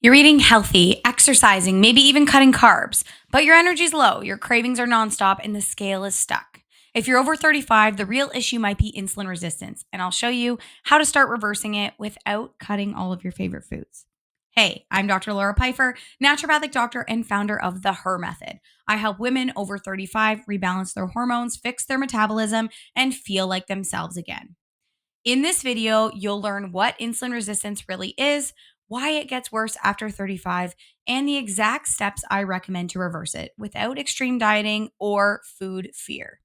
You're eating healthy, exercising, maybe even cutting carbs, but your energy's low, your cravings are nonstop, and the scale is stuck. If you're over 35, the real issue might be insulin resistance, and I'll show you how to start reversing it without cutting all of your favorite foods. Hey, I'm Dr. Laura Pipher, naturopathic doctor and founder of the Her Method. I help women over 35 rebalance their hormones, fix their metabolism, and feel like themselves again. In this video, you'll learn what insulin resistance really is, why it gets worse after 35, and the exact steps I recommend to reverse it without extreme dieting or food fear.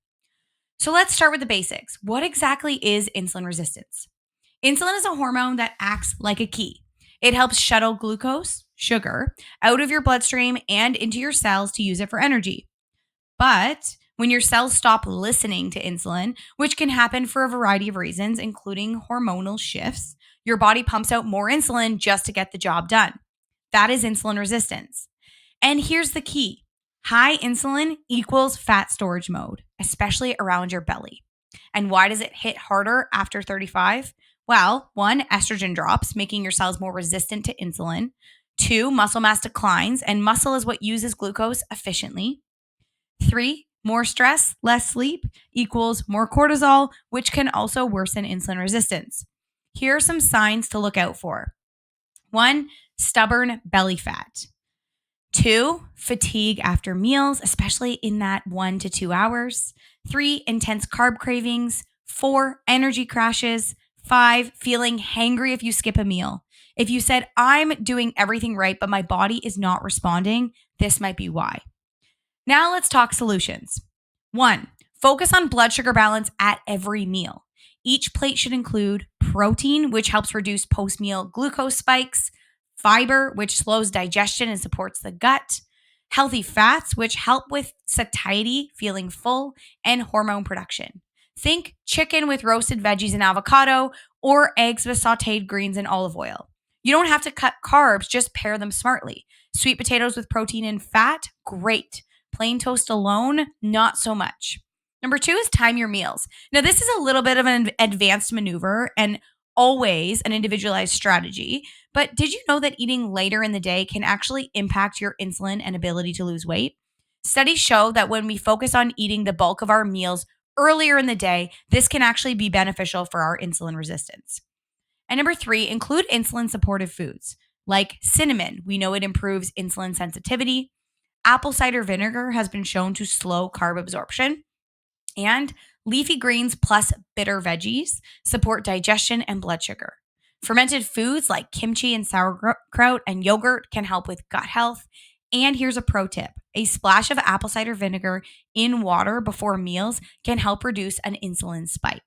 So let's start with the basics. What exactly is insulin resistance? Insulin is a hormone that acts like a key. It helps shuttle glucose, sugar, out of your bloodstream and into your cells to use it for energy. But when your cells stop listening to insulin, which can happen for a variety of reasons, including hormonal shifts, your body pumps out more insulin just to get the job done. That is insulin resistance. And here's the key: high insulin equals fat storage mode, especially around your belly. And why does it hit harder after 35? Well, one, estrogen drops, making your cells more resistant to insulin. Two, muscle mass declines, and muscle is what uses glucose efficiently. Three, more stress, less sleep equals more cortisol, which can also worsen insulin resistance. Here are some signs to look out for. One, stubborn belly fat. Two, fatigue after meals, especially in that 1 to 2 hours. Three, intense carb cravings. Four, energy crashes. Five, feeling hangry if you skip a meal. If you said, I'm doing everything right, but my body is not responding, this might be why. Now let's talk solutions. One, focus on blood sugar balance at every meal. Each plate should include protein, which helps reduce post-meal glucose spikes, fiber, which slows digestion and supports the gut, healthy fats, which help with satiety, feeling full, and hormone production. Think chicken with roasted veggies and avocado, or eggs with sauteed greens and olive oil. You don't have to cut carbs, just pair them smartly. Sweet potatoes with protein and fat, great. Plain toast alone, not so much. Number two is time your meals. Now, this is a little bit of an advanced maneuver and always an individualized strategy, but did you know that eating later in the day can actually impact your insulin and ability to lose weight? Studies show that when we focus on eating the bulk of our meals earlier in the day, this can actually be beneficial for our insulin resistance. And number three, include insulin supportive foods like cinnamon. We know it improves insulin sensitivity. Apple cider vinegar has been shown to slow carb absorption. And leafy greens plus bitter veggies support digestion and blood sugar. Fermented foods like kimchi and sauerkraut and yogurt can help with gut health. And here's a pro tip: a splash of apple cider vinegar in water before meals can help reduce an insulin spike.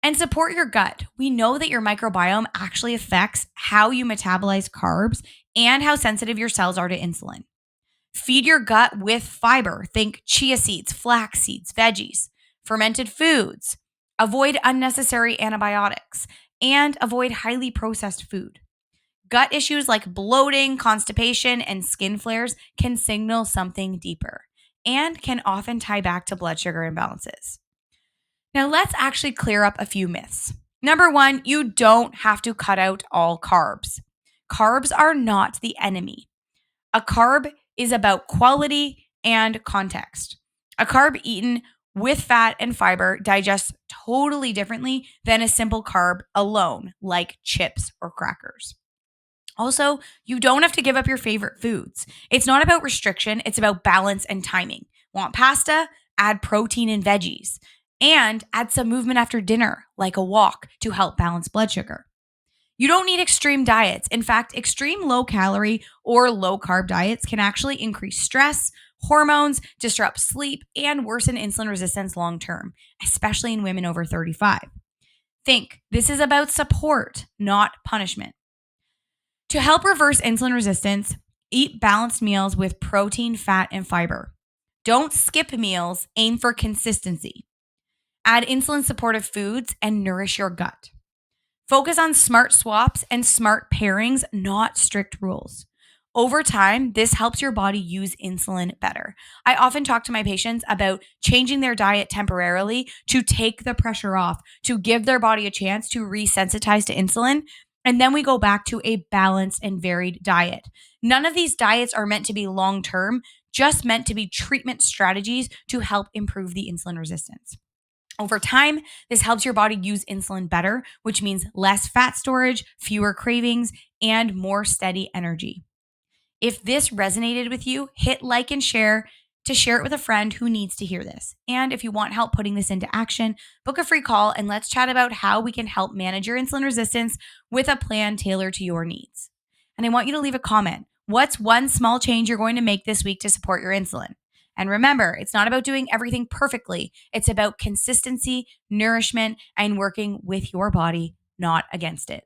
And support your gut. We know that your microbiome actually affects how you metabolize carbs and how sensitive your cells are to insulin. Feed your gut with fiber. Think chia seeds, flax seeds, veggies, fermented foods. Avoid unnecessary antibiotics and avoid highly processed food. Gut issues like bloating, constipation, and skin flares can signal something deeper and can often tie back to blood sugar imbalances. Now, let's actually clear up a few myths. Number one, you don't have to cut out all carbs. Carbs are not the enemy. A carb is about quality and context. A carb eaten with fat and fiber digests totally differently than a simple carb alone, like chips or crackers. Also, you don't have to give up your favorite foods. It's not about restriction, it's about balance and timing. Want pasta? Add protein and veggies. And add some movement after dinner, like a walk, to help balance blood sugar. You don't need extreme diets. In fact, extreme low-calorie or low-carb diets can actually increase stress, hormones, disrupt sleep, and worsen insulin resistance long-term, especially in women over 35. Think, this is about support, not punishment. To help reverse insulin resistance, eat balanced meals with protein, fat, and fiber. Don't skip meals, aim for consistency. Add insulin-supportive foods and nourish your gut. Focus on smart swaps and smart pairings, not strict rules. Over time, this helps your body use insulin better. I often talk to my patients about changing their diet temporarily to take the pressure off, to give their body a chance to resensitize to insulin. And then we go back to a balanced and varied diet. None of these diets are meant to be long term, just meant to be treatment strategies to help improve the insulin resistance. Over time, this helps your body use insulin better, which means less fat storage, fewer cravings, and more steady energy. If this resonated with you, hit like and share to share it with a friend who needs to hear this. And if you want help putting this into action, book a free call and let's chat about how we can help manage your insulin resistance with a plan tailored to your needs. And I want you to leave a comment. What's one small change you're going to make this week to support your insulin? And remember, it's not about doing everything perfectly. It's about consistency, nourishment, and working with your body, not against it.